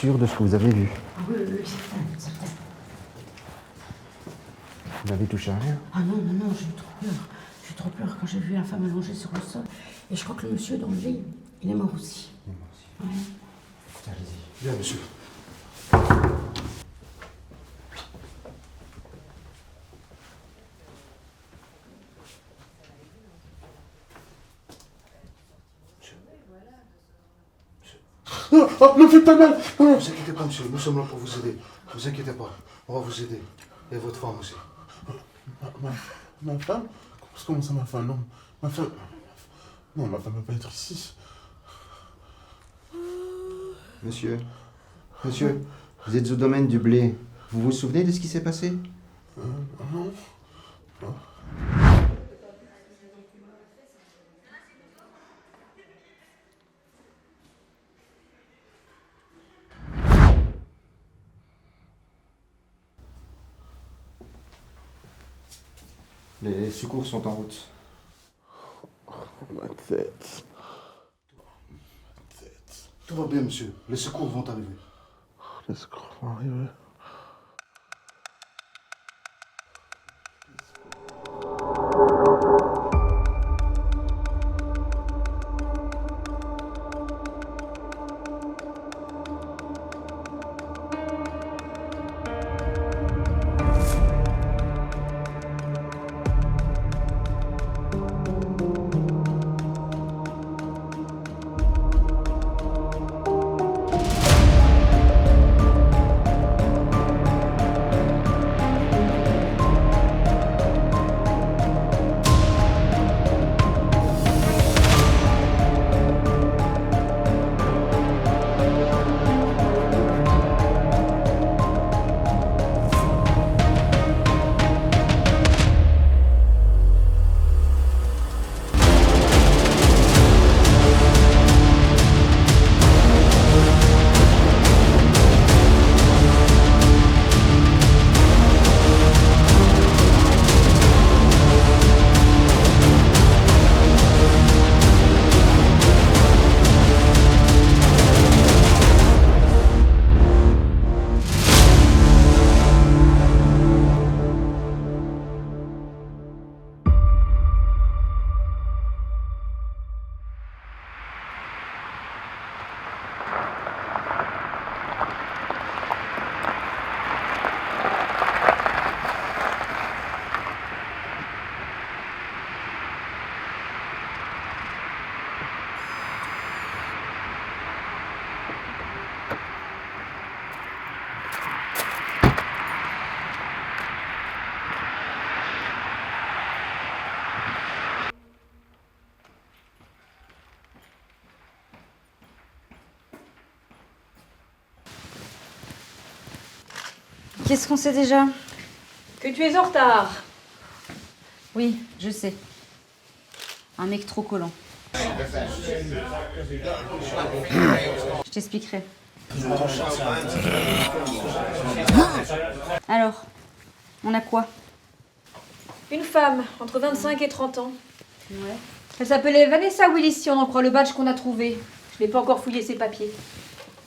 sûr de ce que vous avez vu? Ah oui, certain. Vous n'avez touché à rien? Ah non, j'ai eu trop peur. J'ai eu trop peur quand j'ai vu la femme allongée sur le sol. Et je crois que le monsieur dans le lit, il est mort aussi. Il est mort aussi. Ouais. Allez-y. Bien, monsieur. Oh, ne faites pas mal! Non, ne vous inquiétez pas, monsieur. Nous sommes là pour vous aider. Ne vous inquiétez pas. On va vous aider. Et votre femme aussi. Ma femme? Comment ça, ma femme? Non, ma femme... Non, ma femme ne peut pas être ici. Monsieur, vous êtes au domaine du blé. Vous vous souvenez de ce qui s'est passé? Non. Les secours sont en route. Ma tête. Tout va bien, monsieur. Les secours vont arriver. Les secours vont arriver. Qu'est-ce qu'on sait déjà? Que tu es en retard. Oui, je sais. Un mec trop collant. Je t'expliquerai. Alors, on a quoi? Une femme, entre 25 et 30 ans. Ouais. Elle s'appelait Vanessa Willis, si on en croit le badge qu'on a trouvé. Je n'ai pas encore fouillé ses papiers.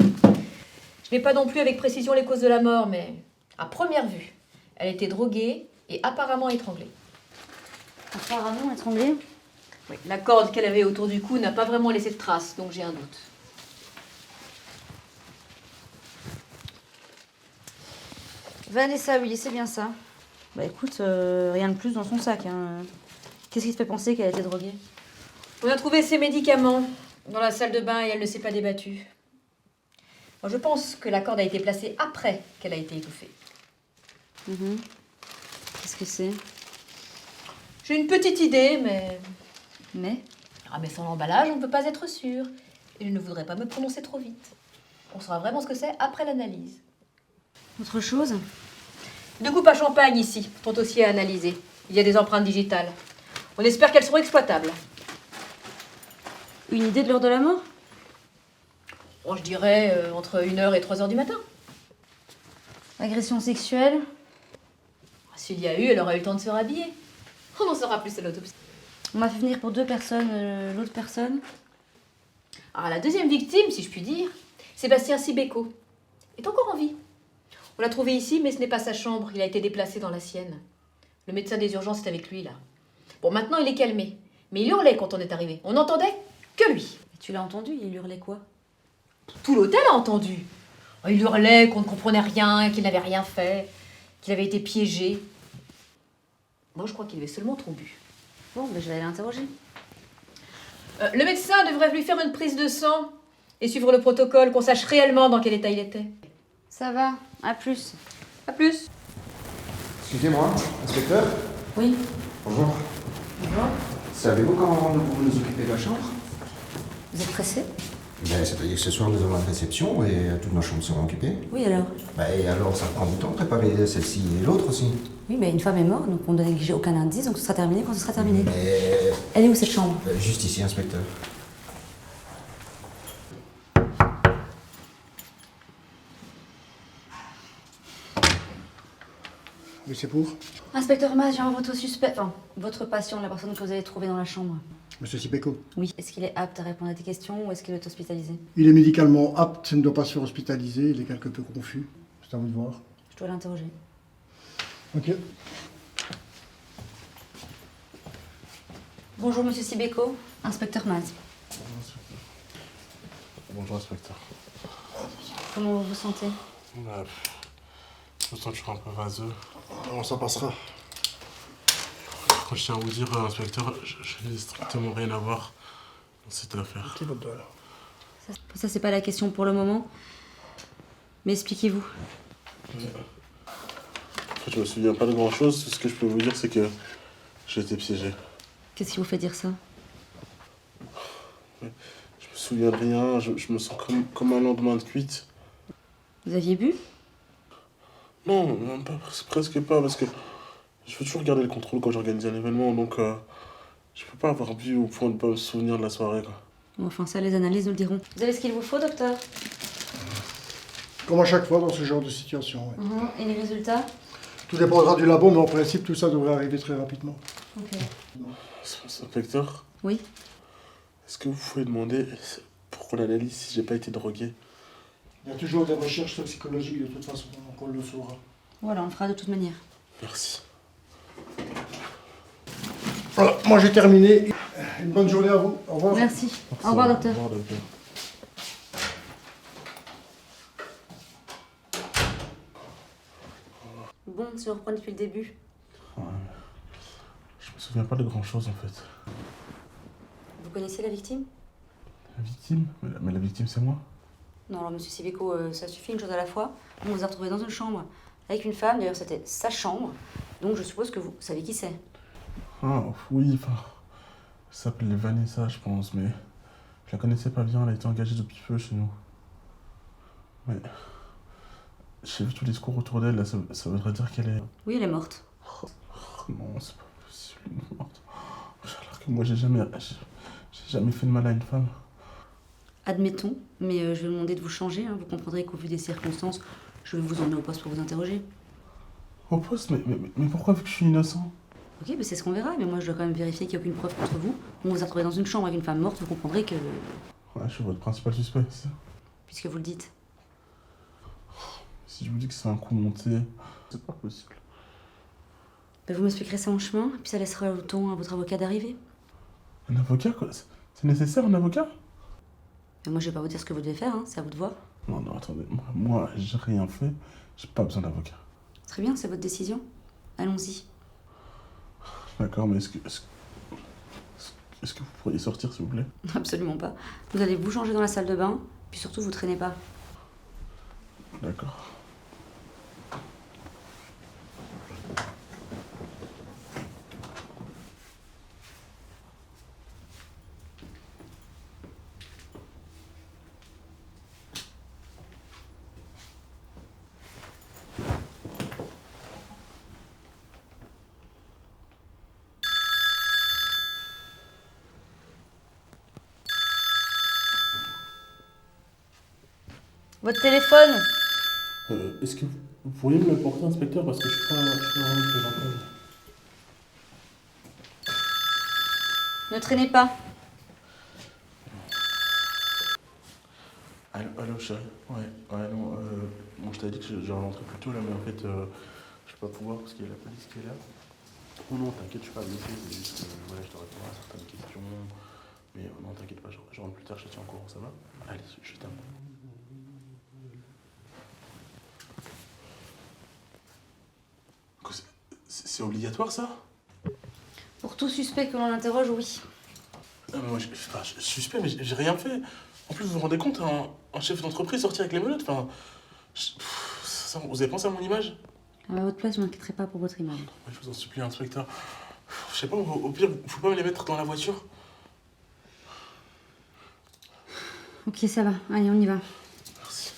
Je n'ai pas non plus avec précision les causes de la mort, mais à première vue, elle était droguée et apparemment étranglée. Apparemment étranglée? Oui, la corde qu'elle avait autour du cou n'a pas vraiment laissé de traces, donc j'ai un doute. Vanessa, oui, c'est bien ça. Bah écoute, rien de plus dans son sac. Hein. Qu'est-ce qui te fait penser qu'elle a été droguée? On a trouvé ses médicaments dans la salle de bain et elle ne s'est pas débattue. Moi, je pense que la corde a été placée après qu'elle a été étouffée. Qu'est-ce que c'est? J'ai une petite idée, mais... Mais Ah, mais sans l'emballage, on ne peut pas être sûr. Et je ne voudrais pas me prononcer trop vite. On saura vraiment ce que c'est après l'analyse. autre chose? 2 coupes à champagne ici, sont aussi à analyser. Il y a des empreintes digitales. On espère qu'elles seront exploitables. Une idée de l'heure de la mort? Bon, je dirais entre 1h et 3h du matin. Agression sexuelle? S'il y a eu, elle aura eu le temps de se rhabiller. On en saura plus à l'autopsie. On m'a fait venir pour 2 personnes, l'autre personne? Alors, la deuxième victime, si je puis dire, Sébastien Sibéco. est encore en vie. On l'a trouvé ici, mais ce n'est pas sa chambre. Il a été déplacé dans la sienne. Le médecin des urgences est avec lui, là. Bon, maintenant, il est calmé. Mais il hurlait quand on est arrivé. On n'entendait que lui. Et tu l'as entendu, il hurlait quoi? Tout l'hôtel a entendu. Oh, il hurlait qu'on ne comprenait rien, qu'il n'avait rien fait, qu'il avait été piégé. Moi, je crois qu'il avait seulement trop bu. Bon, ben je vais aller l'interroger. Le médecin devrait lui faire une prise de sang et suivre le protocole, qu'on sache réellement dans quel état il était. Ça va, à plus. À plus. Excusez-moi, inspecteur. Oui. Bonjour. Bonjour. Savez-vous quand nous pouvons nous occuper de la chambre? Vous êtes pressé? Ben, c'est-à-dire que ce soir, nous avons une réception et toutes nos chambres seront occupées. Oui, alors? Ben, et alors, ça prend du temps de préparer celle-ci et l'autre aussi. Oui, mais une femme est morte, donc on ne doit négliger aucun indice, donc ce sera terminé quand ce sera terminé. Mais... Elle est où cette chambre? juste ici, inspecteur. Mais c'est pour Inspecteur Mas, j'ai un votre suspect. Enfin, votre patient, la personne que vous avez trouvée dans la chambre. Monsieur Sibeko. Oui. Est-ce qu'il est apte à répondre à tes questions ou est-ce qu'il est hospitalisé? Il est médicalement apte, il ne doit pas se faire hospitaliser, il est quelque peu confus. C'est à vous de voir. Je dois l'interroger. Ok. Bonjour, monsieur Sibeko. Inspecteur Mas. Bonjour, inspecteur. Comment vous vous sentez? Je me sens toujours un peu vaseux. Alors ça passera. Je tiens à vous dire, inspecteur, je n'ai strictement rien à voir dans cette affaire. Qui votre doigt là? Ça, c'est pas la question pour le moment. Mais expliquez-vous. En fait, je me souviens pas de grand chose. Ce que je peux vous dire, c'est que j'ai été piégé. Qu'est-ce qui vous fait dire ça? Je me souviens de rien, je me sens comme un lendemain de cuite. Vous aviez bu? Non, même pas, presque pas, parce que je veux toujours garder le contrôle quand j'organise un événement, donc je peux pas avoir bu au point de pas me souvenir de la soirée, quoi. Bon, enfin, ça, les analyses nous le diront. Vous avez ce qu'il vous faut, docteur? Comme à chaque fois dans ce genre de situation. Ouais. Et les résultats? Tout dépendra du labo, mais en principe, tout ça devrait arriver très rapidement. Ok. Inspecteur, Oui? est-ce que vous pouvez demander pour l'analyse si j'ai pas été drogué? Il y a toujours des recherches toxicologiques de toute façon, donc on le saura. Voilà, on le fera de toute manière. Merci. Voilà, moi j'ai terminé. Une bonne journée à vous. Au revoir. Merci. Au revoir, docteur. Au revoir, docteur. Bon, si on reprend depuis le début. Ouais. Je me souviens pas de grand chose en fait. Vous connaissez la victime? La victime? Mais la victime c'est moi. Non, alors, monsieur Sibeko, ça suffit, une chose à la fois. On vous a retrouvé dans une chambre avec une femme. D'ailleurs, c'était sa chambre. Donc, je suppose que vous savez qui c'est. Ah, oui, enfin. Elle s'appelait Vanessa, je pense, mais. Je la connaissais pas bien, elle a été engagée depuis peu chez nous. Mais. J'ai vu tout le discours autour d'elle, là, ça voudrait dire qu'elle est. Oui, elle est morte. Oh, non, c'est pas possible, elle est morte. Alors que moi, j'ai jamais fait de mal à une femme. Admettons, mais je vais vous demander de vous changer. Hein. Vous comprendrez qu'au vu des circonstances, je vais vous emmener au poste pour vous interroger. Au poste? Mais pourquoi, vu que je suis innocent? Ok, c'est ce qu'on verra, mais moi je dois quand même vérifier qu'il n'y a aucune preuve contre vous. On vous a retrouvé dans une chambre avec une femme morte, vous comprendrez que... Ouais, je suis votre principal suspect, c'est ça. Puisque vous le dites. Si je vous dis que c'est un coup monté, c'est pas possible. Ben, vous m'expliquerez ça en chemin, puis ça laissera le temps à votre avocat d'arriver. Un avocat, quoi? C'est nécessaire, un avocat? Mais moi je vais pas vous dire ce que vous devez faire, hein. C'est à vous de voir. Non, attendez, moi, j'ai rien fait, j'ai pas besoin d'avocat. Très bien, c'est votre décision. Allons-y. D'accord, mais est-ce que vous pourriez sortir, s'il vous plaît? Absolument pas. Vous allez vous changer dans la salle de bain, puis surtout vous traînez pas. D'accord. Votre téléphone! Est-ce que vous pourriez me le porter, inspecteur, parce que je suis pas vraiment présentable. Ne traînez pas. Allô, chérie. Ouais, non, bon, je t'avais dit que j'allais rentrer plus tôt là, mais en fait, je vais pas pouvoir parce qu'il y a la police qui est là. Oh non, t'inquiète, je suis pas blessé, c'est juste que voilà, je te répondrai à certaines questions. Mais non, t'inquiète pas, je rentre plus tard, je te tiens au courant, ça va? Allez, je t'aime. C'est obligatoire ça? Pour tout suspect que l'on interroge, oui. Non, mais moi, je suis suspect, mais j'ai rien fait. En plus, vous vous rendez compte, un chef d'entreprise sorti avec les menottes, enfin... vous avez pensé à mon image? À votre place, je m'inquiéterai pas pour votre image. Ouais, je vous en supplie, inspecteur. Je sais pas, au pire, faut pas me les mettre dans la voiture. Ok, ça va. Allez, on y va. Merci.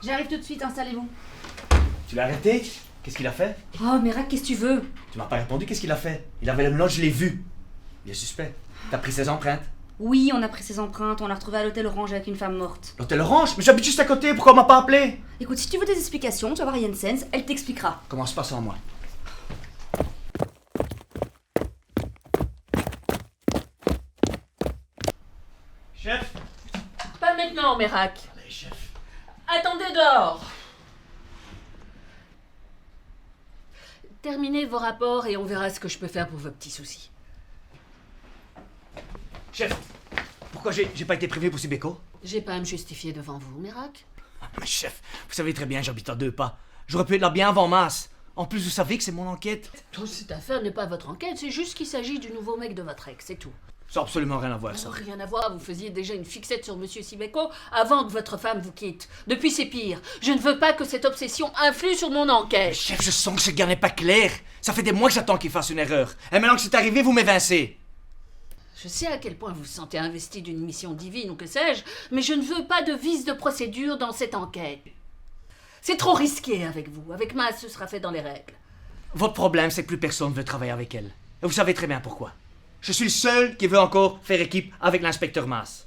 J'arrive tout de suite, installez-vous. Tu l'as arrêté? Qu'est-ce qu'il a fait? Oh, Mirac, qu'est-ce que tu veux? Tu m'as pas répondu, qu'est-ce qu'il a fait? Il avait le mélange, je l'ai vu. Il est suspect. T'as pris ses empreintes? Oui, on a pris ses empreintes, on l'a retrouvé à l'hôtel Orange avec une femme morte. L'hôtel Orange? Mais j'habite juste à côté, pourquoi on m'a pas appelé? Écoute, si tu veux des explications, tu vas voir Jensens, elle t'expliquera. Commence pas sans moi. Chef! Pas maintenant, Mirac. Allez, chef. Attendez dehors. Terminez vos rapports et on verra ce que je peux faire pour vos petits soucis. Chef! Pourquoi j'ai pas été prévenu pour Sibéco? J'ai pas à me justifier devant vous, Mirac. Mais chef, vous savez très bien, j'habite à 2 pas. J'aurais pu être là bien avant Masse. En plus, vous savez que c'est mon enquête. Cette affaire n'est pas votre enquête, c'est juste qu'il s'agit du nouveau mec de votre ex, c'est tout. Ça n'a absolument rien à voir, ça. Oh, rien à voir, vous faisiez déjà une fixette sur Monsieur Sibéco avant que votre femme vous quitte. Depuis, c'est pire. Je ne veux pas que cette obsession influe sur mon enquête. Chef, je sens que ce gars n'est pas clair. Ça fait des mois que j'attends qu'il fasse une erreur. Et maintenant que c'est arrivé, vous m'évincez. Je sais à quel point vous vous sentez investi d'une mission divine ou que sais-je, mais je ne veux pas de vice de procédure dans cette enquête. C'est trop risqué avec vous. Avec Masse, ce sera fait dans les règles. Votre problème, c'est que plus personne veut travailler avec elle. Et vous savez très bien pourquoi. Je suis le seul qui veut encore faire équipe avec l'inspecteur Masse.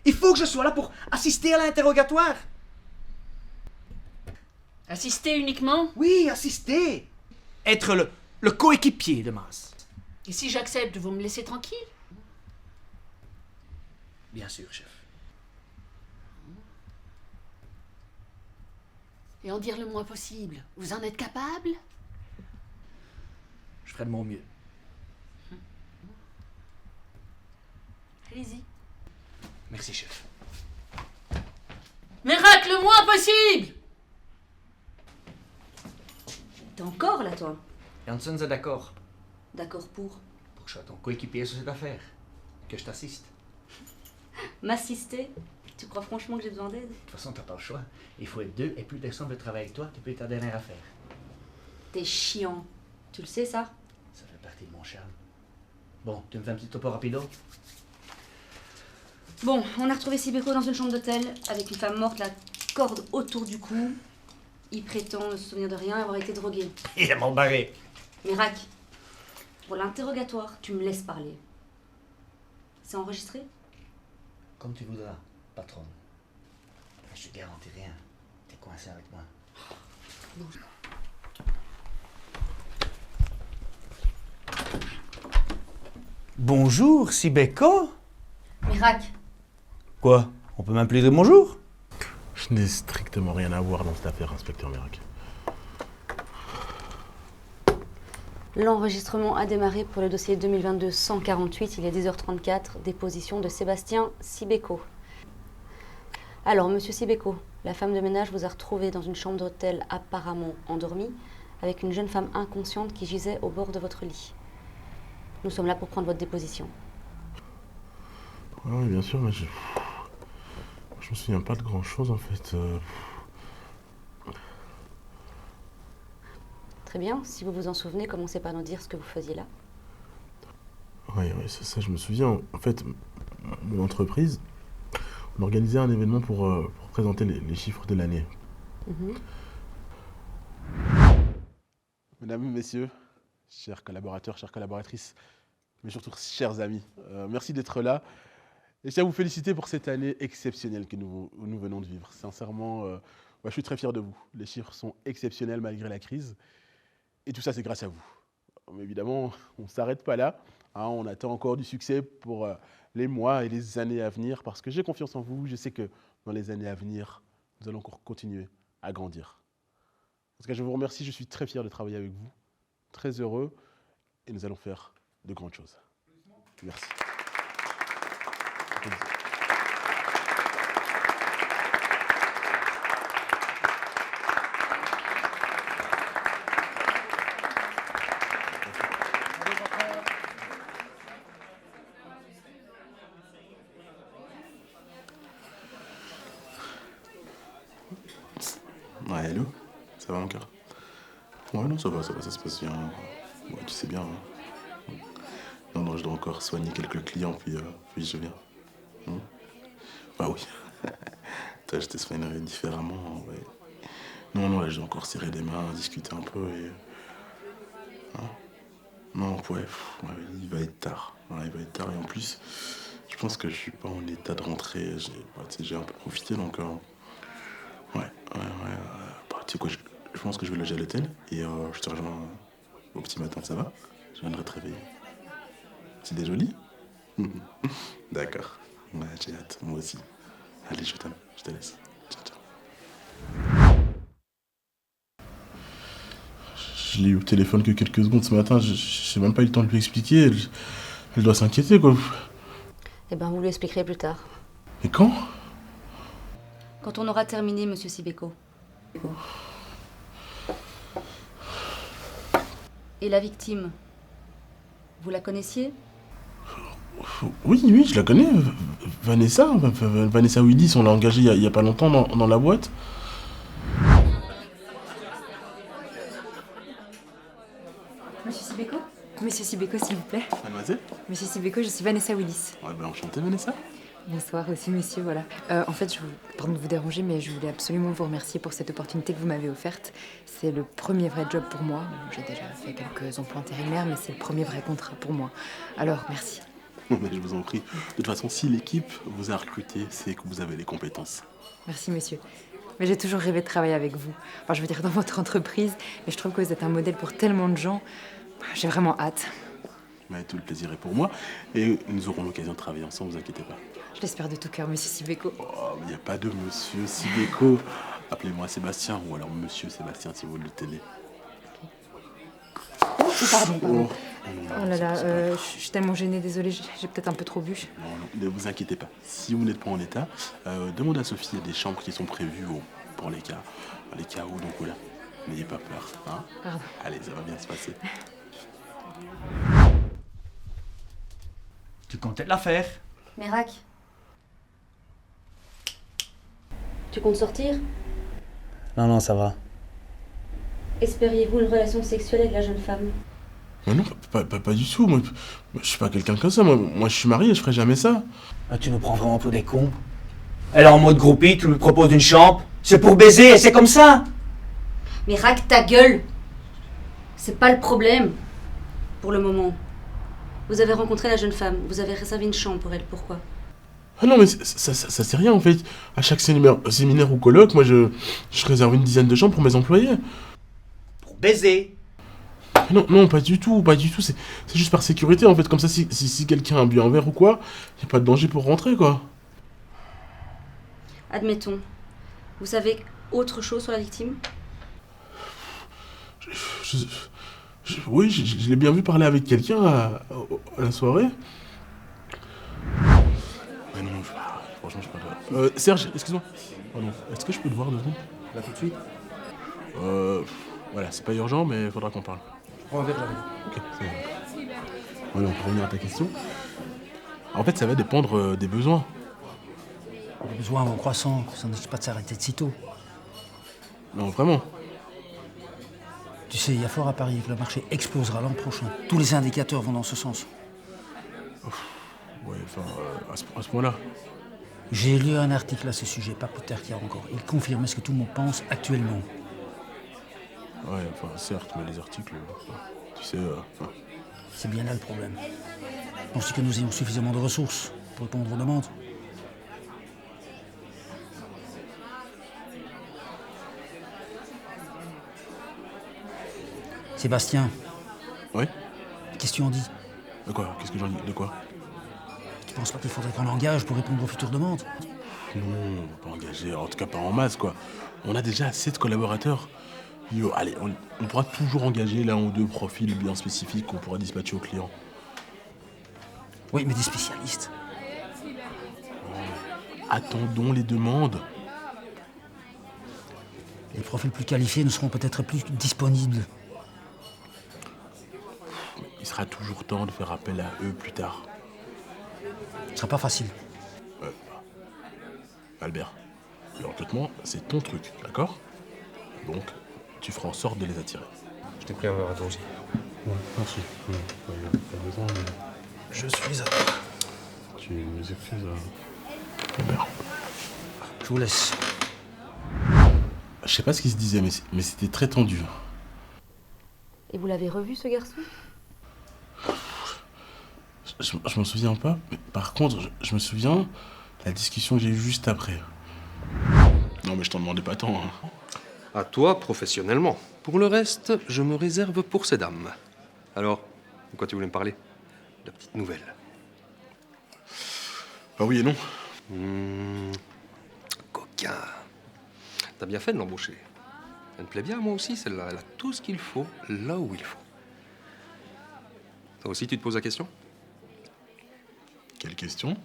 Il faut que je sois là pour assister à l'interrogatoire. Assister uniquement? Oui, assister. Être le coéquipier de Masse. Et si j'accepte, vous me laissez tranquille? Bien sûr, chef. Et en dire le moins possible. Vous en êtes capable? Je ferai de mon mieux. Allez-y. Merci, chef. Miracle le moins possible! T'es encore là, toi? Janssen est d'accord D'accord pour? pour que je sois ton coéquipier sur cette affaire. Que je t'assiste. M'assister? Tu crois franchement que j'ai besoin d'aide? De toute façon, t'as pas le choix. Il faut être 2 et plus personne veut travailler avec toi, tu peux être ta dernière affaire. T'es chiant. Tu le sais, ça? Ça fait partie de mon charme. Bon, tu me fais un petit topo rapido? Bon, on a retrouvé Sibéco dans une chambre d'hôtel avec une femme morte, la corde autour du cou. Il prétend ne se souvenir de rien et avoir été drogué. Il est m'embarré. Mirac, pour l'interrogatoire, tu me laisses parler. C'est enregistré? Comme tu voudras, patron. Je te garantis rien. T'es coincé avec moi. Non. Bonjour, Sibeko. Mirac, Quoi? On peut m'appeler de bonjour? Je n'ai strictement rien à voir dans cette affaire, inspecteur Mirac. L'enregistrement a démarré pour le dossier 2022-148. Il est 10h34. Déposition de Sébastien Sibeko. Alors, monsieur Sibeko, la femme de ménage vous a retrouvé dans une chambre d'hôtel apparemment endormie, avec une jeune femme inconsciente qui gisait au bord de votre lit. Nous sommes là pour prendre votre déposition. Oui, bien sûr, mais je me souviens pas de grand chose en fait. Très bien. Si vous vous en souvenez, commencez par nous dire ce que vous faisiez là. Oui, c'est ça, je me souviens. En fait, mon entreprise, on organisait un événement pour présenter les chiffres de l'année. Mesdames, messieurs, chers collaborateurs, chères collaboratrices, mais surtout chers amis, merci d'être là. Et je tiens à vous féliciter pour cette année exceptionnelle que nous venons de vivre. Sincèrement, je suis très fier de vous. Les chiffres sont exceptionnels malgré la crise. Et tout ça, c'est grâce à vous. Mais évidemment, on ne s'arrête pas là. Hein, on attend encore du succès pour les mois et les années à venir, parce que j'ai confiance en vous. Je sais que dans les années à venir, nous allons encore continuer à grandir. En tout cas, je vous remercie. Je suis très fier de travailler avec vous. Très heureux. Et nous allons faire de grandes choses. Merci. Ouais, hello, ça va mon cœur? Ouais, non, ça va, ça se passe bien. Ouais, tu sais bien. Hein. Non, je dois encore soigner quelques clients, puis je viens. Bah oui. Toi, je te soignerai différemment, ouais. Non, là, je dois encore serrer les mains, discuter un peu et... Hein? Non, ouais, il va être tard. Ouais, il va être tard, et en plus, je pense que je suis pas en état de rentrer. J'ai un peu profité, donc... tu sais quoi, je pense que je vais loger à l'hôtel et je te rejoins au petit matin, ça va? Je viendrai te réveiller. C'est des jolis? D'accord. Ouais, j'ai hâte, moi aussi. Allez, je t'aime, je te laisse. Ciao. Je l'ai eu au téléphone que quelques secondes ce matin, je n'ai même pas eu le temps de lui expliquer. Elle doit s'inquiéter, quoi. Eh bien, vous lui expliquerez plus tard. Et quand? Quand on aura terminé, monsieur Sibeko. Et la victime, vous la connaissiez? Oui, je la connais. Vanessa Willis, on l'a engagée il y a pas longtemps dans la boîte. Monsieur Sibeko? Monsieur Sibeko, s'il vous plaît. Mademoiselle? Monsieur Sibeko, je suis Vanessa Willis. Ouais, ben enchanté, Vanessa. Bonsoir aussi, monsieur, voilà. En fait, pardon de vous déranger, mais je voulais absolument vous remercier pour cette opportunité que vous m'avez offerte. C'est le premier vrai job pour moi. J'ai déjà fait quelques emplois intérimaires, mais c'est le premier vrai contrat pour moi. Alors, merci. Mais je vous en prie. De toute façon, si l'équipe vous a recruté, c'est que vous avez les compétences. Merci, monsieur. Mais j'ai toujours rêvé de travailler avec vous. Enfin, je veux dire, dans votre entreprise. Mais je trouve que vous êtes un modèle pour tellement de gens. J'ai vraiment hâte. Mais tout le plaisir est pour moi. Et nous aurons l'occasion de travailler ensemble, vous inquiétez pas. Je l'espère de tout cœur, monsieur Sibeko. Oh, il n'y a pas de monsieur Sibeko. Appelez-moi Sébastien, ou alors monsieur Sébastien si vous le tenez. Oh, pardon. Oh là là, je suis tellement gênée, désolée, j'ai peut-être un peu trop bu. Non, ne vous inquiétez pas. Si vous n'êtes pas en état, demandez à Sophie, il y a des chambres qui sont prévues pour les cas où, donc voilà. N'ayez pas peur. Hein? Pardon. Allez, ça va bien se passer. Tu comptais l'affaire? Mirac, tu comptes sortir? Non, ça va. Espériez-vous une relation sexuelle avec la jeune femme? Mais non, pas du tout. Moi, je suis pas quelqu'un comme ça. Moi, je suis marié et je ferai jamais ça. Ah, tu nous prends vraiment pour des cons. Elle est en mode groupie, tu lui proposes une chambre. C'est pour baiser et c'est comme ça. Mirac, ta gueule! C'est pas le problème. Pour le moment. Vous avez rencontré la jeune femme, vous avez réservé une chambre pour elle, pourquoi? Ah non, mais ça c'est rien en fait. À chaque séminaire ou colloque, moi je réserve une dizaine de chambres pour mes employés. Pour baiser. Non, non, pas du tout, pas du tout. C'est juste par sécurité, en fait. Comme ça, si quelqu'un a bu un verre ou quoi, il n'y a pas de danger pour rentrer, quoi. Admettons. Vous savez autre chose sur la victime? Oui, je l'ai bien vu parler avec quelqu'un à la soirée. Mais non, franchement, je sais pas. Serge, excuse-moi. Pardon, est-ce que je peux te voir 2 secondes? Là tout de suite. Voilà, c'est pas urgent, mais il faudra qu'on parle. Je prends un verre, j'arrive. Ok, c'est bon. Voilà, on peut revenir à ta question. En fait, ça va dépendre des besoins. Les besoins vont croissant, ça ne risque pas de s'arrêter de sitôt. Non, vraiment. Tu sais, il y a fort à parier que le marché explosera l'an prochain. Tous les indicateurs vont dans ce sens. Ouais, enfin, à ce point-là. J'ai lu un article à ce sujet, pas plus tard qu'hier encore. Il confirme ce que tout le monde pense actuellement. Ouais, enfin, certes, mais les articles, tu sais, C'est bien là le problème. Penses-tu que nous ayons suffisamment de ressources pour répondre aux demandes? Sébastien. Ouais? Qu'est-ce que tu en dis? De quoi? Qu'est-ce que j'en dis? De quoi? Tu penses pas qu'il faudrait qu'on engage pour répondre aux futures demandes? Non, on va pas engager, en tout cas pas en masse, quoi. On a déjà assez de collaborateurs. Yo, allez, on pourra toujours engager l'un ou 2 profils bien spécifiques qu'on pourra dispatcher aux clients. Oui, mais des spécialistes. Attendons les demandes. Les profils plus qualifiés ne seront peut-être plus disponibles. Il sera toujours temps de faire appel à eux plus tard. Ce sera pas facile. Albert, le recrutement, c'est ton truc, d'accord? Donc, tu feras en sorte de les attirer. Je t'ai pris un verre à toi aussi. Ouais, merci. T'as raison, mais... Je suis à toi. Tu m'excuses, Albert. Je vous laisse. Je sais pas ce qu'il se disait, mais c'était très tendu. Et vous l'avez revu, ce garçon? Je m'en souviens pas, mais par contre, je me souviens la discussion que j'ai eue juste après. Non, mais je t'en demandais pas tant. Hein. À toi, professionnellement. Pour le reste, je me réserve pour ces dames. Alors, de quoi tu voulais me parler? La petite nouvelle. Bah oui et non. Coquin. T'as bien fait de l'embaucher. Elle me plaît bien, moi aussi, celle-là. Elle a tout ce qu'il faut, là où il faut. Toi aussi, tu te poses la question? Quelle question?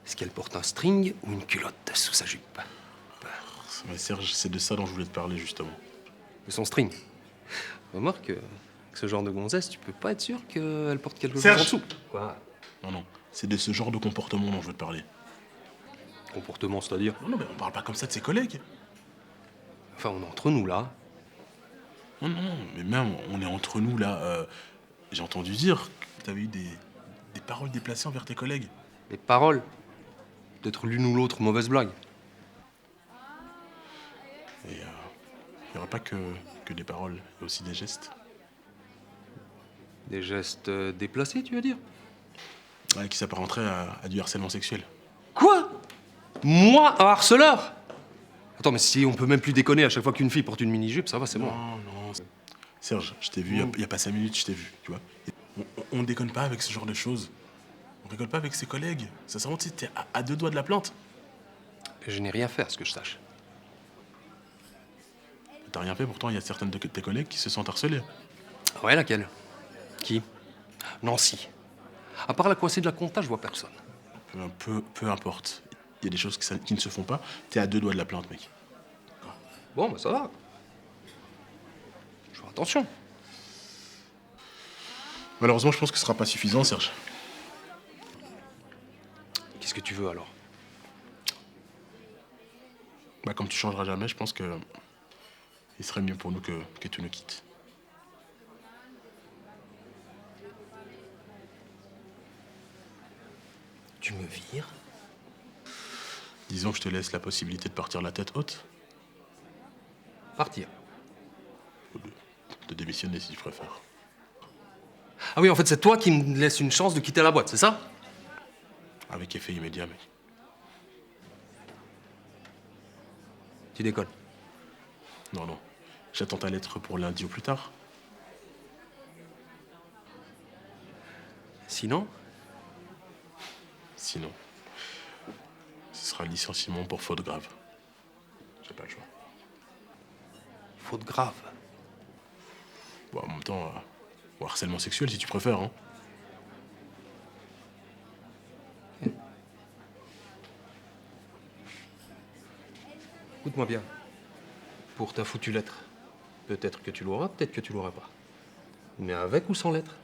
Est-ce qu'elle porte un string ou une culotte sous sa jupe? Mais Serge, c'est de ça dont je voulais te parler, justement. De son string. Remarque que ce genre de gonzesse, tu peux pas être sûr qu'elle porte quelque chose Serge en dessous. Quoi? Non, c'est de ce genre de comportement dont je veux te parler. Comportement, c'est-à-dire? Non, mais on parle pas comme ça de ses collègues. Enfin, on est entre nous, là. Non, mais même, on est entre nous, là. J'ai entendu dire que t'avais eu des paroles déplacées envers tes collègues. Les paroles? Peut-être l'une ou l'autre mauvaise blague. Et il n'y aura pas que des paroles, il y a aussi des gestes. Des gestes déplacés, tu veux dire? Ouais, qui s'apparenteraient à du harcèlement sexuel. Quoi? Moi, un harceleur? Attends, mais si on peut même plus déconner à chaque fois qu'une fille porte une mini-jupe, ça va, c'est bon. Non. Serge, je t'ai vu il y a pas 5 minutes, je t'ai vu, tu vois. On déconne pas avec ce genre de choses. On rigole pas avec ses collègues. Sincèrement, tu sais, t'es à 2 doigts de la plante. Je n'ai rien fait, à ce que je sache. T'as rien fait, pourtant il y a certaines de tes collègues qui se sentent harcelées. Ouais, laquelle? Qui? Nancy. À part la coincée de la compta, je vois personne. Peu importe. Il y a des choses qui ne se font pas. T'es à 2 doigts de la plante, mec. Bon, bah ça va. Je fais attention. Malheureusement, je pense que ce sera pas suffisant, Serge. Qu'est-ce que tu veux, alors? Bah, comme tu changeras jamais, je pense que... il serait mieux pour nous que tu nous quittes. Tu me vires? Disons que je te laisse la possibilité de partir la tête haute. Partir? Ou de démissionner, si tu préfères. Ah oui, en fait, c'est toi qui me laisses une chance de quitter la boîte, c'est ça? Avec effet immédiat, mec. Tu déconnes? Non. J'attends ta lettre pour lundi ou plus tard. Sinon, Sinon, ce sera licenciement pour faute grave. J'ai pas le choix. faute grave. Bon, en même temps, ou harcèlement sexuel si tu préfères, hein. Écoute-moi bien. Pour ta foutue lettre, peut-être que tu l'auras, peut-être que tu l'auras pas. Mais avec ou sans lettre,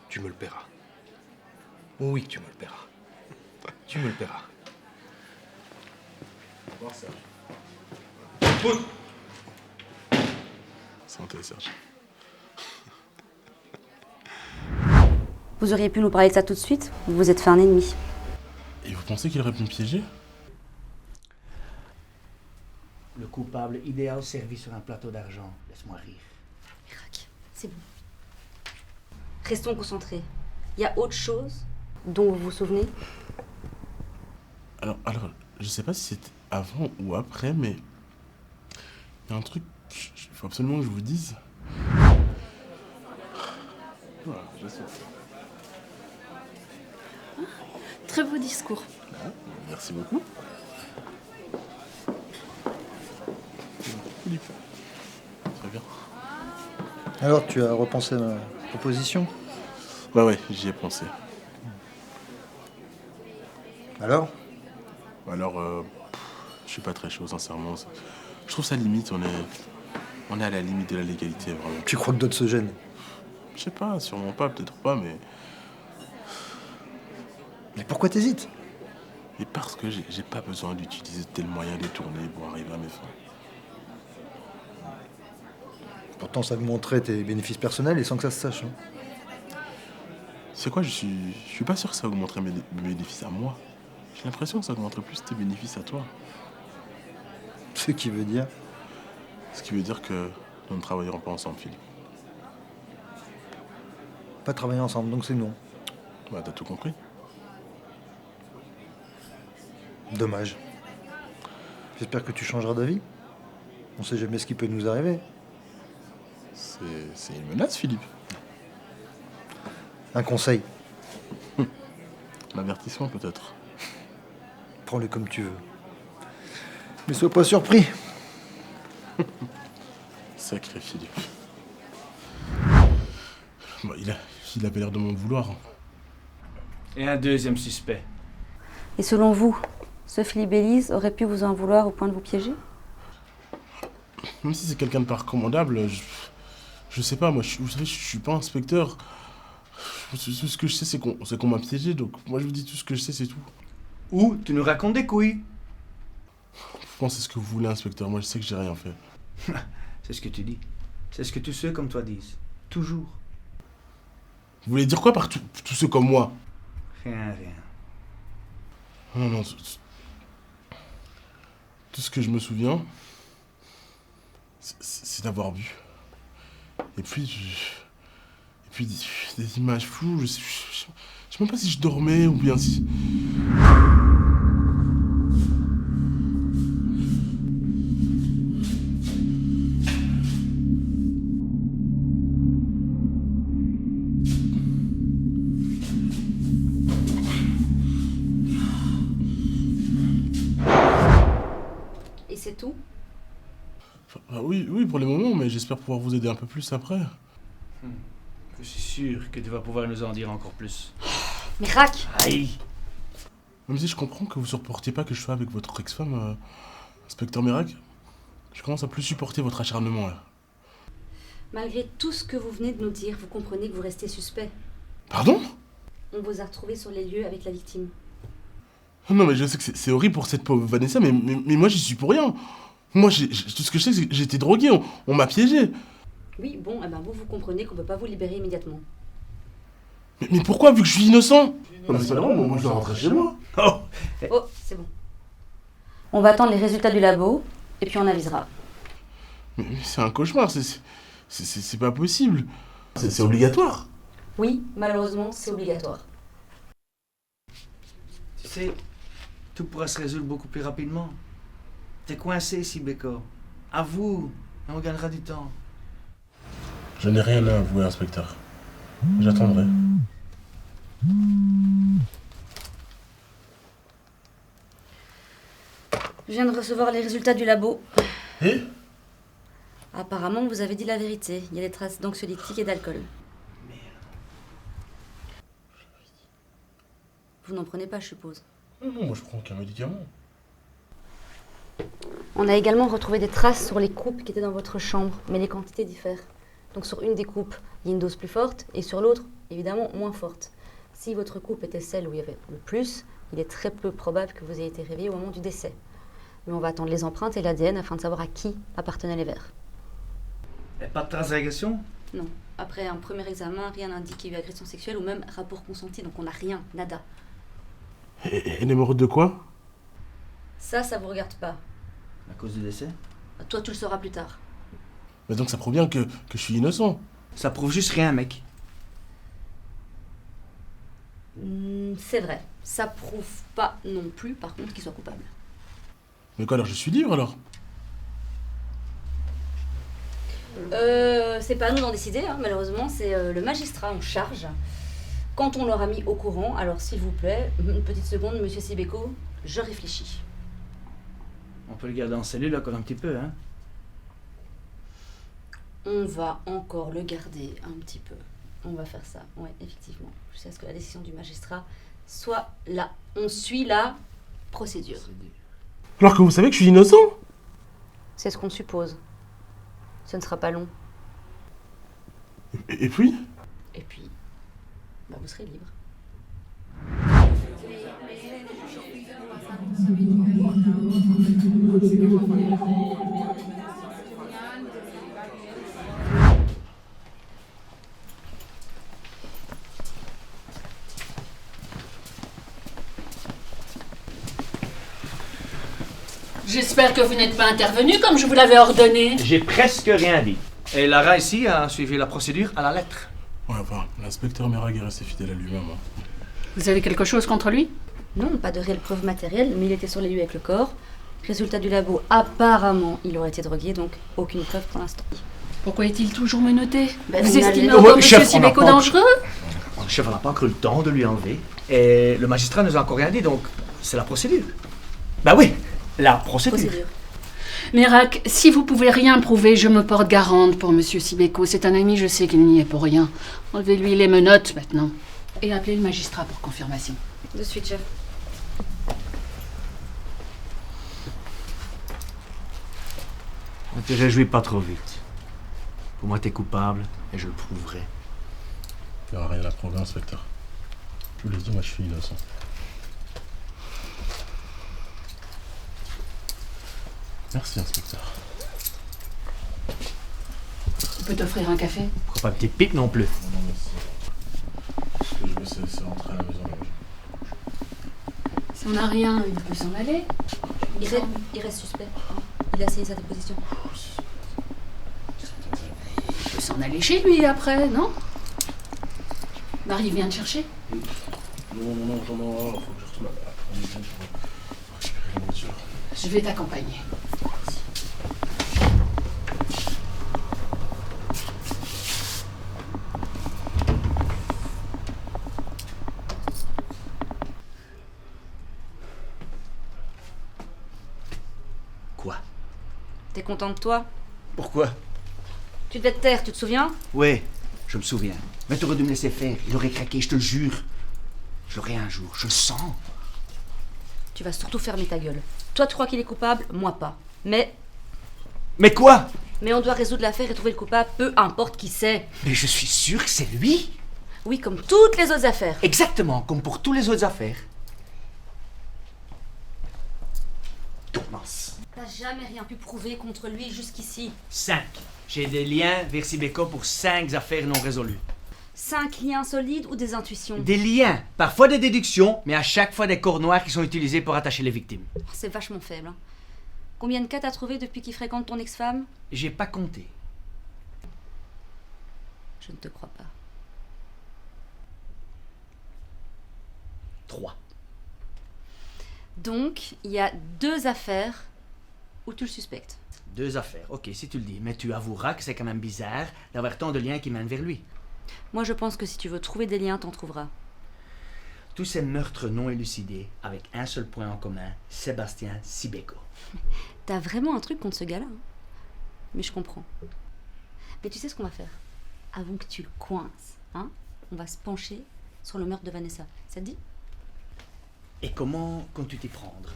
tu me le paieras. Oui, tu me le paieras. Tu me le paieras. Au revoir, Serge. Santé, Serge. Vous auriez pu nous parler de ça tout de suite, vous vous êtes fait un ennemi. Et vous pensez qu'il aurait pu me piéger? Le coupable idéal servi sur un plateau d'argent. Laisse-moi rire. Mirac, c'est bon. Restons concentrés. Il y a autre chose dont vous vous souvenez? Alors, je sais pas si c'était avant ou après, mais il y a un truc qu'il faut absolument que je vous dise. Voilà, je sais. Très beau discours. Ah, merci beaucoup. Philippe. Très bien. Alors, tu as repensé ma proposition? Bah ouais, j'y ai pensé. Alors? Je suis pas très chaud, sincèrement. Je trouve ça limite, on est à la limite de la légalité, vraiment. Tu crois que d'autres se gênent? Je sais pas, sûrement pas, peut-être pas, mais... Mais pourquoi t'hésites? Et parce que j'ai pas besoin d'utiliser tel moyen détourné pour arriver à mes fins. Pourtant, ça augmenterait tes bénéfices personnels et sans que ça se sache. Hein. C'est quoi, je suis pas sûr que ça augmenterait mes bénéfices à moi. J'ai l'impression que ça augmenterait plus tes bénéfices à toi. Ce qui veut dire? Ce qui veut dire que nous ne travaillerons pas ensemble, Philippe. Pas travailler ensemble, donc c'est non. Bah, t'as tout compris. Dommage. J'espère que tu changeras d'avis. On sait jamais ce qui peut nous arriver. C'est une menace, Philippe. Un conseil. Un avertissement, peut-être. Prends-le comme tu veux. Mais sois pas surpris. Sacré Philippe. Bon, il avait l'air de m'en vouloir. Et un deuxième suspect. Et selon vous, ce Philippe Bélise aurait pu vous en vouloir au point de vous piéger? Même si c'est quelqu'un de pas recommandable, je sais pas, moi, vous savez, je suis pas inspecteur. Tout ce que je sais, c'est qu'on m'a piégé, donc moi je vous dis tout ce que je sais, c'est tout. Ou tu nous racontes des couilles. Vous pensez ce que vous voulez, inspecteur, moi je sais que j'ai rien fait. C'est ce que tu dis. C'est ce que tous ceux comme toi disent. Toujours. Vous voulez dire quoi par tous ceux comme moi? Rien. Non, tout ce que je me souviens, c'est d'avoir bu. Et puis des images floues, je sais même pas si je dormais ou bien si... Et c'est tout? Ah oui, pour le moment, mais j'espère pouvoir vous aider un peu plus après. Je suis sûr que tu vas pouvoir nous en dire encore plus. Mirac! Aïe! Même si je comprends que vous supportiez pas que je sois avec votre ex-femme, inspecteur Mirac, je commence à plus supporter votre acharnement là. Malgré tout ce que vous venez de nous dire, vous comprenez que vous restez suspect. Pardon? On vous a retrouvé sur les lieux avec la victime. Non mais je sais que c'est horrible pour cette pauvre Vanessa, mais moi j'y suis pour rien. Moi, tout ce que je sais, c'est que j'ai été drogué, on m'a piégé. Oui, bon, eh ben vous comprenez qu'on peut pas vous libérer immédiatement. Mais pourquoi, vu que je suis innocent? Non mais c'est pas normal, moi je dois rentrer chez moi. Oh, c'est bon. On va attendre les résultats du labo, et puis on avisera. Mais c'est un cauchemar, c'est pas possible. C'est obligatoire. Oui, malheureusement, c'est obligatoire. Tu sais, tout pourra se résoudre beaucoup plus rapidement. T'es coincé ici, Bécor. Avoue, et on gagnera du temps. Je n'ai rien à avouer, inspecteur. J'attendrai. Je viens de recevoir les résultats du labo. Et Apparemment, vous avez dit la vérité. Il y a des traces d'anxiolytiques et d'alcool. Vous n'en prenez pas, je suppose. Non, moi je prends aucun médicament. On a également retrouvé des traces sur les coupes qui étaient dans votre chambre, mais les quantités diffèrent. Donc sur une des coupes, il y a une dose plus forte, et sur l'autre, évidemment, moins forte. Si votre coupe était celle où il y avait le plus, il est très peu probable que vous ayez été réveillé au moment du décès. Mais on va attendre les empreintes et l'ADN afin de savoir à qui appartenaient les verres. Et pas de traces d'agression? Non. Après un premier examen, rien n'indique qu'il y a eu agression sexuelle ou même rapport consenti, donc on n'a rien, nada. Et elle est morte de quoi? Ça vous regarde pas. À cause du décès? Toi, tu le sauras plus tard. Mais donc ça prouve bien que je suis innocent. Ça prouve juste rien, mec. C'est vrai. Ça prouve pas non plus, par contre, qu'il soit coupable. Mais quoi alors, je suis libre alors? C'est pas à nous d'en décider, hein, malheureusement, c'est le magistrat en charge. Quand on l'aura mis au courant, alors s'il vous plaît, une petite seconde, monsieur Sibeko, je réfléchis. On peut le garder en cellule encore un petit peu, hein? On va encore le garder un petit peu. On va faire ça, ouais, effectivement. Jusqu'à ce que la décision du magistrat soit là. On suit la procédure. Alors que vous savez que je suis innocent? C'est ce qu'on suppose. Ce ne sera pas long. Et puis? Et puis, bah vous serez libre. J'espère que vous n'êtes pas intervenu comme je vous l'avais ordonné. J'ai presque rien dit. Et Lara ici a suivi la procédure à la lettre. Ouais, enfin, l'inspecteur Merag est resté fidèle à lui-même. Hein. Vous avez quelque chose contre lui? Non, pas de réelle preuve matérielle, mais il était sur les lieux avec le corps. Résultat du labo, apparemment, il aurait été drogué, donc aucune preuve pour l'instant. Pourquoi est-il toujours menotté? Ben, vous on a estimez les- encore chef, M. on n'a Sibeko pas- dangereux? Le chef n'a pas encore eu le temps de lui enlever. Et le magistrat ne nous a encore rien dit, donc c'est la procédure. Bah oui, la procédure. Merak, si vous pouvez rien prouver, je me porte garante pour M. Sibeko. C'est un ami, je sais qu'il n'y est pour rien. Enlevez-lui les menottes maintenant. Et appelez le magistrat pour confirmation. De suite, chef. Ne te réjouis pas trop vite. Pour moi, t'es coupable et je le prouverai. Il n'y aura rien à prouver, inspecteur. Je vous l'ai dit, moi je suis innocent. Merci, inspecteur. Il peut t'offrir un café? Pourquoi pas petite pipe non plus? Non, merci. Ce que je veux, c'est rentrer à la maison. Si on n'a rien, il peut s'en aller. Il reste suspect. Il a signé sa déposition. Il peut s'en aller chez lui après, non? Marie vient te chercher? Non, faut que je retourne à la maison pour récupérer la voiture. Je vais t'accompagner. Quoi? T'es content de toi? Pourquoi? Tu devais te taire, tu te souviens? Oui, je me souviens. Mais t'aurais dû me laisser faire. Il aurait craqué, je te le jure. Je l'aurai un jour, je le sens. Tu vas surtout fermer ta gueule. Toi, tu crois qu'il est coupable, moi pas. Mais quoi? Mais on doit résoudre l'affaire et trouver le coupable, peu importe qui c'est. Mais je suis sûr que c'est lui. Oui, comme toutes les autres affaires. Exactement, comme pour toutes les autres affaires. Thomas. T'as jamais rien pu prouver contre lui jusqu'ici. 5. J'ai des liens vers Sibeko pour 5 affaires non résolues. 5 liens solides ou des intuitions? Des liens, parfois des déductions, mais à chaque fois des corps noirs qui sont utilisés pour attacher les victimes. C'est vachement faible. Hein. Combien de cas t'as trouvé depuis qu'il fréquente ton ex-femme? J'ai pas compté. Je ne te crois pas. 3. Donc, il y a 2 affaires où tu le suspectes. 2 affaires, ok, si tu le dis. Mais tu avoueras que c'est quand même bizarre d'avoir tant de liens qui mènent vers lui. Moi, je pense que si tu veux trouver des liens, t'en trouveras. Tous ces meurtres non élucidés avec un seul point en commun, Sébastien Sibeko. T'as vraiment un truc contre ce gars-là, hein. Mais je comprends. Mais tu sais ce qu'on va faire? Avant que tu le coinces, hein, on va se pencher sur le meurtre de Vanessa. Ça te dit? Et comment comptes-tu t'y prendre?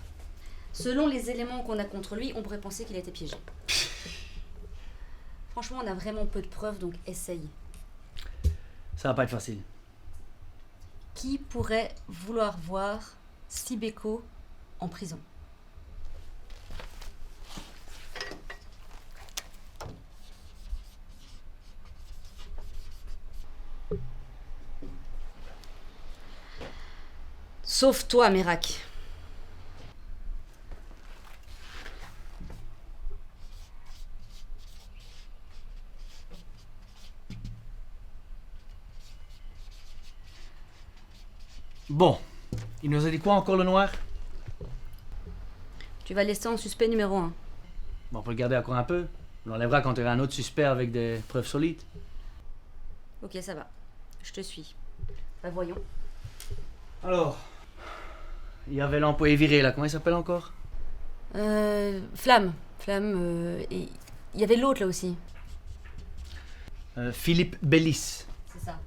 Selon les éléments qu'on a contre lui, on pourrait penser qu'il a été piégé. Franchement, on a vraiment peu de preuves, donc essaye. Ça va pas être facile. Qui pourrait vouloir voir Sibeko en prison? Sauf toi, Mérac. Bon, il nous a dit quoi encore, le noir? Tu vas laisser en suspect numéro 1. Bon, on peut le garder encore un peu. On l'enlèvera quand il y aura un autre suspect avec des preuves solides. Ok, ça va. Je te suis. Bah voyons. Alors, il y avait l'employé viré là, comment il s'appelle encore? Flamme. Et il y avait l'autre là aussi. Philippe Bellis. C'est ça.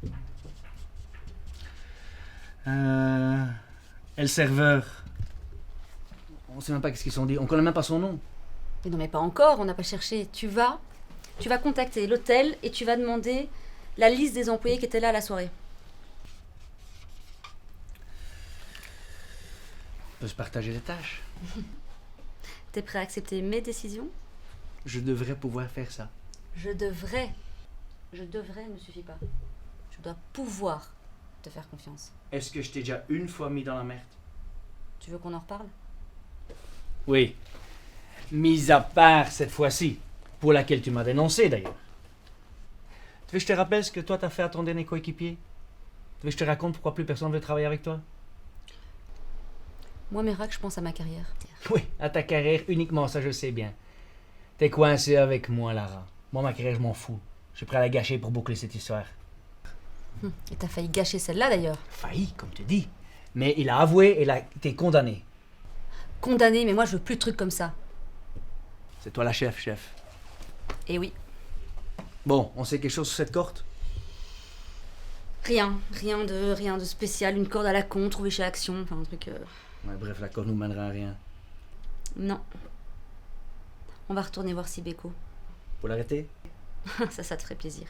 Et le serveur. On sait même pas qu'est-ce qu'ils sont dit. On connaît même pas son nom. Mais non, mais pas encore, on n'a pas cherché. Tu vas contacter l'hôtel et tu vas demander la liste des employés qui étaient là à la soirée. On peut se partager les tâches. T'es prêt à accepter mes décisions? Je devrais pouvoir faire ça. Je devrais ne suffit pas. Je dois pouvoir te faire confiance. Est-ce que je t'ai déjà une fois mis dans la merde? Tu veux qu'on en reparle? Oui. Mis à part cette fois-ci, pour laquelle tu m'as dénoncé d'ailleurs. Tu veux que je te rappelle ce que toi t'as fait à ton dernier coéquipier? Tu veux que je te raconte pourquoi plus personne veut travailler avec toi? Moi, Mérac, je pense à ma carrière. Oui, à ta carrière uniquement, ça je sais bien. T'es coincé avec moi, Lara. Moi, ma carrière, je m'en fous. Je suis prêt à la gâcher pour boucler cette histoire. Et t'as failli gâcher celle-là d'ailleurs. Failli, comme tu dis. Mais il a avoué et il a été condamné. Condamné, mais moi je veux plus de trucs comme ça. C'est toi la chef. Eh oui. Bon, on sait quelque chose sur cette corde? Rien de spécial. Une corde à la con, trouvée chez Action, enfin un truc... Ouais, bref, la corde nous mènera à rien. Non. On va retourner voir Sibeko. Pour l'arrêter? Ça te ferait plaisir.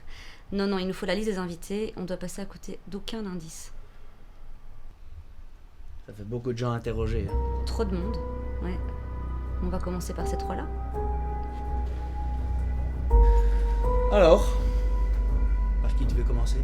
Non, il nous faut la liste des invités. On doit passer à côté d'aucun indice. Ça fait beaucoup de gens à interroger. Hein. Trop de monde, ouais. On va commencer par ces trois-là. Alors, par qui tu veux commencer?